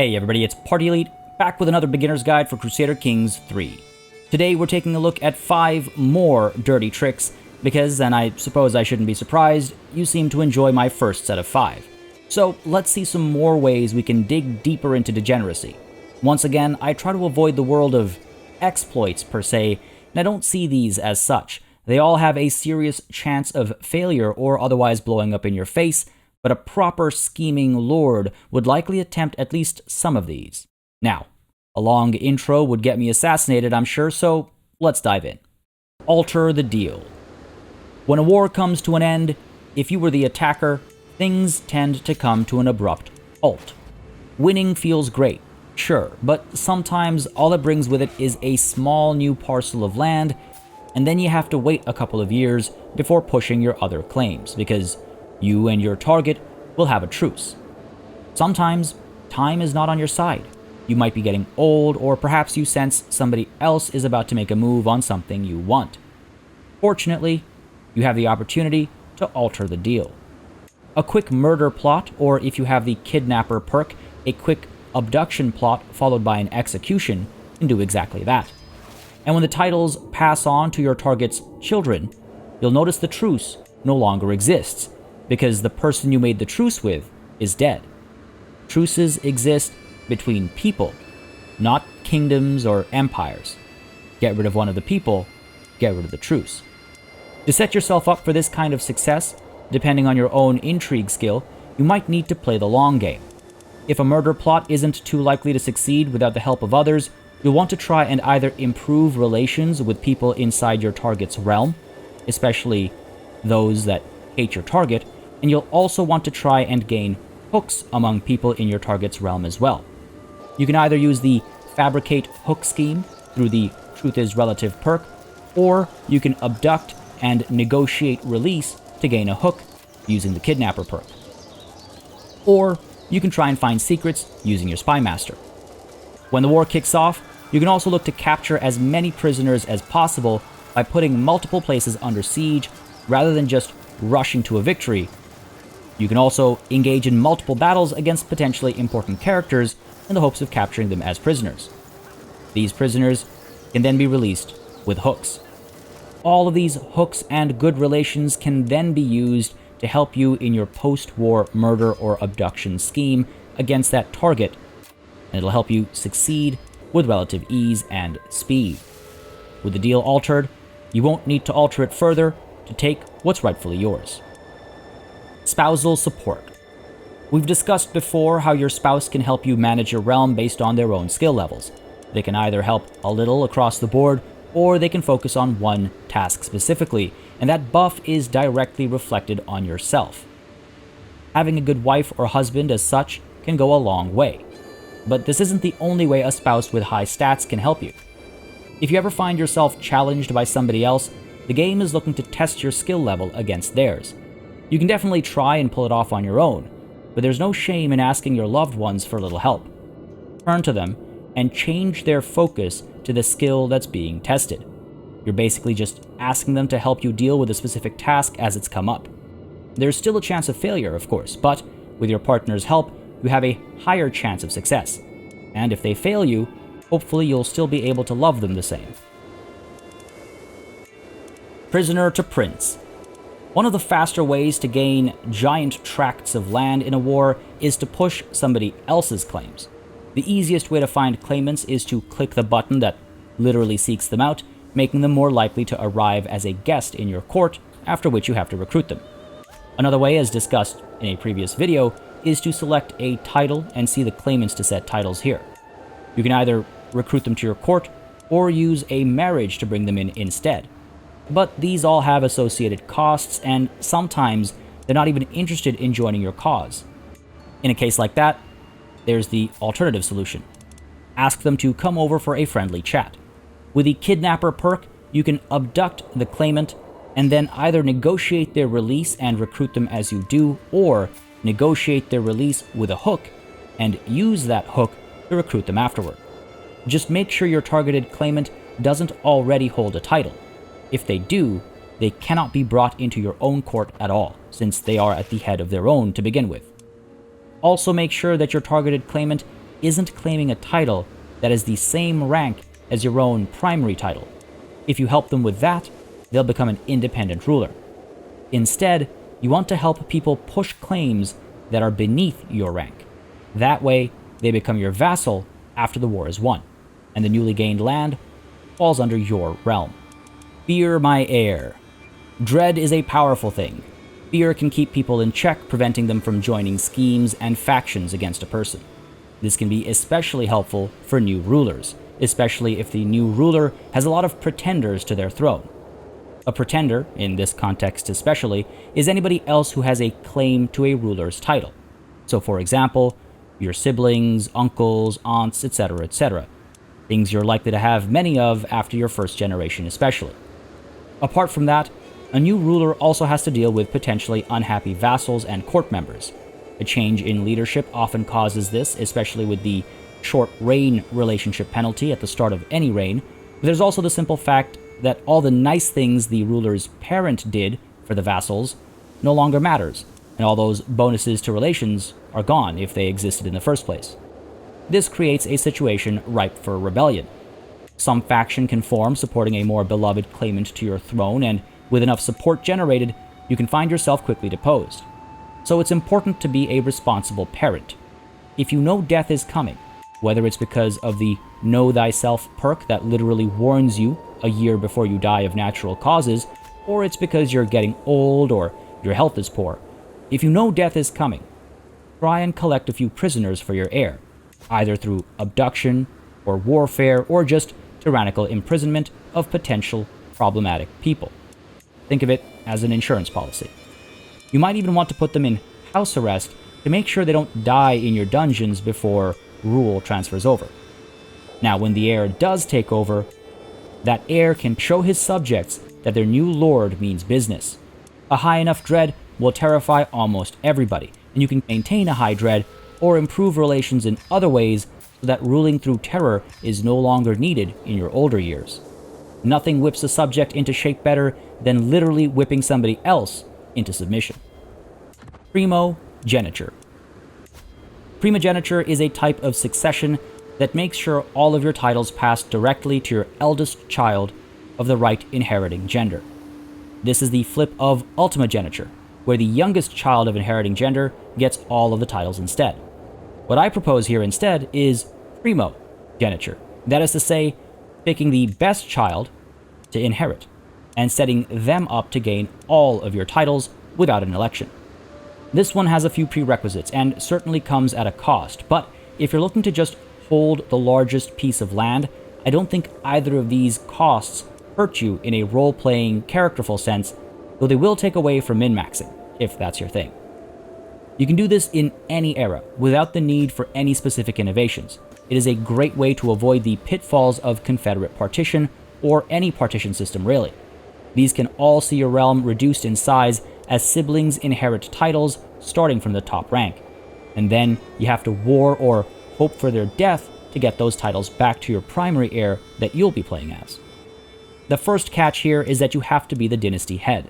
Hey everybody, it's Party Elite, back with another beginner's guide for Crusader Kings 3. Today we're taking a look at 5 more dirty tricks, because, and I suppose I shouldn't be surprised, you seem to enjoy my first set of 5. So let's see some more ways we can dig deeper into degeneracy. Once again, I try to avoid the world of exploits per se, and I don't see these as such. They all have a serious chance of failure or otherwise blowing up in your face, but a proper scheming lord would likely attempt at least some of these. Now, a long intro would get me assassinated, I'm sure, so let's dive in. Alter the deal. When a war comes to an end, if you were the attacker, things tend to come to an abrupt halt. Winning feels great, sure, but sometimes all it brings with it is a small new parcel of land, and then you have to wait a couple of years before pushing your other claims, because you and your target will have a truce. Sometimes, time is not on your side. You might be getting old, or perhaps you sense somebody else is about to make a move on something you want. Fortunately, you have the opportunity to alter the deal. A quick murder plot, or if you have the kidnapper perk, a quick abduction plot followed by an execution, can do exactly that. And when the titles pass on to your target's children, you'll notice the truce no longer exists, because the person you made the truce with is dead. Truces exist between people, not kingdoms or empires. Get rid of one of the people, get rid of the truce. To set yourself up for this kind of success, depending on your own intrigue skill, you might need to play the long game. If a murder plot isn't too likely to succeed without the help of others, you'll want to try and either improve relations with people inside your target's realm, especially those that hate your target, and you'll also want to try and gain hooks among people in your target's realm as well. You can either use the Fabricate Hook scheme through the Truth is Relative perk, or you can abduct and negotiate release to gain a hook using the Kidnapper perk. Or you can try and find secrets using your Spy Master. When the war kicks off, you can also look to capture as many prisoners as possible by putting multiple places under siege rather than just rushing to a victory. You can also engage in multiple battles against potentially important characters in the hopes of capturing them as prisoners. These prisoners can then be released with hooks. All of these hooks and good relations can then be used to help you in your post-war murder or abduction scheme against that target, and it'll help you succeed with relative ease and speed. With the deal altered, you won't need to alter it further to take what's rightfully yours. Spousal Support. We've discussed before how your spouse can help you manage your realm based on their own skill levels. They can either help a little across the board, or they can focus on one task specifically, and that buff is directly reflected on yourself. Having a good wife or husband as such can go a long way. But this isn't the only way a spouse with high stats can help you. If you ever find yourself challenged by somebody else, the game is looking to test your skill level against theirs. You can definitely try and pull it off on your own, but there's no shame in asking your loved ones for a little help. Turn to them and change their focus to the skill that's being tested. You're basically just asking them to help you deal with a specific task as it's come up. There's still a chance of failure, of course, but with your partner's help, you have a higher chance of success. And if they fail you, hopefully you'll still be able to love them the same. Prisoner to Prince. One of the faster ways to gain giant tracts of land in a war is to push somebody else's claims. The easiest way to find claimants is to click the button that literally seeks them out, making them more likely to arrive as a guest in your court, after which you have to recruit them. Another way, as discussed in a previous video, is to select a title and see the claimants to set titles here. You can either recruit them to your court, or use a marriage to bring them in instead. But these all have associated costs, and sometimes they're not even interested in joining your cause. In a case like that, there's the alternative solution. Ask them to come over for a friendly chat. With the Kidnapper perk, you can abduct the claimant, and then either negotiate their release and recruit them as you do, or negotiate their release with a hook, and use that hook to recruit them afterward. Just make sure your targeted claimant doesn't already hold a title. If they do, they cannot be brought into your own court at all, since they are at the head of their own to begin with. Also make sure that your targeted claimant isn't claiming a title that is the same rank as your own primary title. If you help them with that, they'll become an independent ruler. Instead, you want to help people push claims that are beneath your rank. That way, they become your vassal after the war is won, and the newly gained land falls under your realm. Fear my heir. Dread is a powerful thing. Fear can keep people in check, preventing them from joining schemes and factions against a person. This can be especially helpful for new rulers, especially if the new ruler has a lot of pretenders to their throne. A pretender, in this context especially, is anybody else who has a claim to a ruler's title. So for example, your siblings, uncles, aunts, etc., etc. Things you're likely to have many of after your first generation especially. Apart from that, a new ruler also has to deal with potentially unhappy vassals and court members. A change in leadership often causes this, especially with the short reign relationship penalty at the start of any reign, but there's also the simple fact that all the nice things the ruler's parent did for the vassals no longer matters, and all those bonuses to relations are gone if they existed in the first place. This creates a situation ripe for rebellion. Some faction can form supporting a more beloved claimant to your throne, and with enough support generated, you can find yourself quickly deposed. So it's important to be a responsible parent. If you know death is coming, whether it's because of the Know Thyself perk that literally warns you a year before you die of natural causes, or it's because you're getting old or your health is poor, if you know death is coming, try and collect a few prisoners for your heir, either through abduction or warfare or just tyrannical imprisonment of potential problematic people. Think of it as an insurance policy. You might even want to put them in house arrest to make sure they don't die in your dungeons before rule transfers over. Now, when the heir does take over, that heir can show his subjects that their new lord means business. A high enough dread will terrify almost everybody, and you can maintain a high dread or improve relations in other ways so that ruling through terror is no longer needed in your older years. Nothing whips a subject into shape better than literally whipping somebody else into submission. Primo Geniture. Primogeniture is a type of succession that makes sure all of your titles pass directly to your eldest child of the right inheriting gender. This is the flip of ultimogeniture, where the youngest child of inheriting gender gets all of the titles instead. What I propose here instead is primogeniture, that is to say, picking the best child to inherit, and setting them up to gain all of your titles without an election. This one has a few prerequisites, and certainly comes at a cost, but if you're looking to just hold the largest piece of land, I don't think either of these costs hurt you in a role-playing, characterful sense, though they will take away from min-maxing, if that's your thing. You can do this in any era, without the need for any specific innovations. It is a great way to avoid the pitfalls of Confederate partition, or any partition system really. These can all see your realm reduced in size as siblings inherit titles starting from the top rank, and then you have to war or hope for their death to get those titles back to your primary heir that you'll be playing as. The first catch here is that you have to be the dynasty head.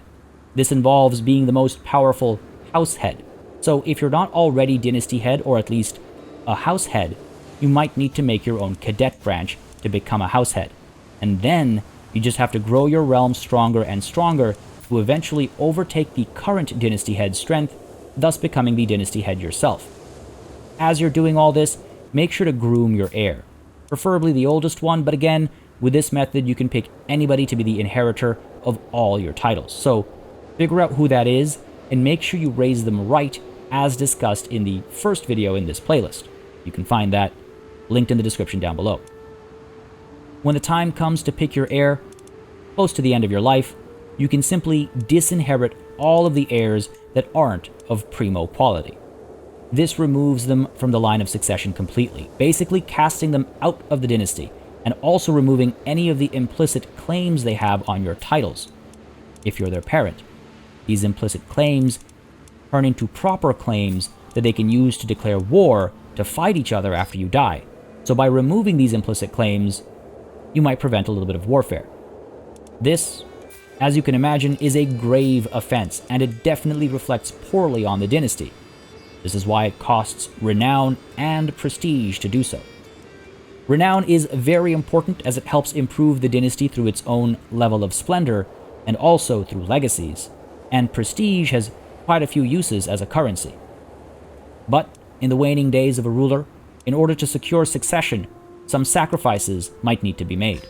This involves being the most powerful house head, so if you're not already dynasty head or at least a house head, you might need to make your own cadet branch to become a house head, and then you just have to grow your realm stronger and stronger to eventually overtake the current dynasty head's strength, thus becoming the dynasty head yourself. As you're doing all this, make sure to groom your heir, preferably the oldest one, but again, with this method you can pick anybody to be the inheritor of all your titles. So figure out who that is, and make sure you raise them right, as discussed in the first video in this playlist. You can find that linked in the description down below. When the time comes to pick your heir, close to the end of your life, you can simply disinherit all of the heirs that aren't of primo quality. This removes them from the line of succession completely, basically casting them out of the dynasty, and also removing any of the implicit claims they have on your titles. If you're their parent, these implicit claims turn into proper claims that they can use to declare war to fight each other after you die. So by removing these implicit claims, you might prevent a little bit of warfare. This, as you can imagine, is a grave offense, and it definitely reflects poorly on the dynasty. This is why it costs renown and prestige to do so. Renown is very important as it helps improve the dynasty through its own level of splendor and also through legacies, and prestige has quite a few uses as a currency. But in the waning days of a ruler, in order to secure succession, some sacrifices might need to be made.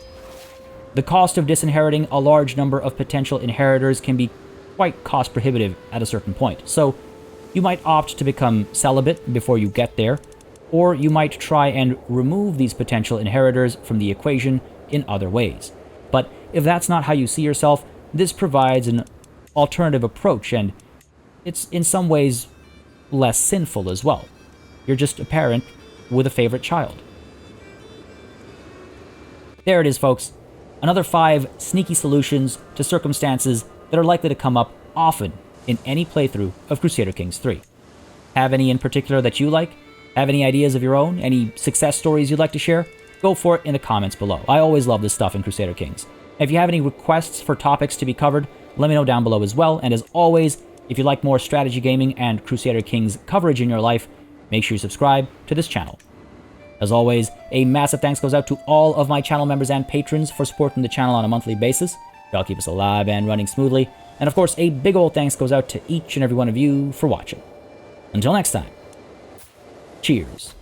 The cost of disinheriting a large number of potential inheritors can be quite cost prohibitive at a certain point, so you might opt to become celibate before you get there, or you might try and remove these potential inheritors from the equation in other ways. But if that's not how you see yourself, this provides an alternative approach, and it's in some ways less sinful as well. You're just a parent with a favorite child. There it is, folks. Another 5 sneaky solutions to circumstances that are likely to come up often in any playthrough of Crusader Kings 3. Have any in particular that you like? Have any ideas of your own? Any success stories you'd like to share? Go for it in the comments below. I always love this stuff in Crusader Kings. If you have any requests for topics to be covered, let me know down below as well. And as always, if you like more strategy gaming and Crusader Kings coverage in your life, make sure you subscribe to this channel. As always, a massive thanks goes out to all of my channel members and patrons for supporting the channel on a monthly basis. Y'all keep us alive and running smoothly. And of course, a big old thanks goes out to each and every one of you for watching. Until next time, cheers.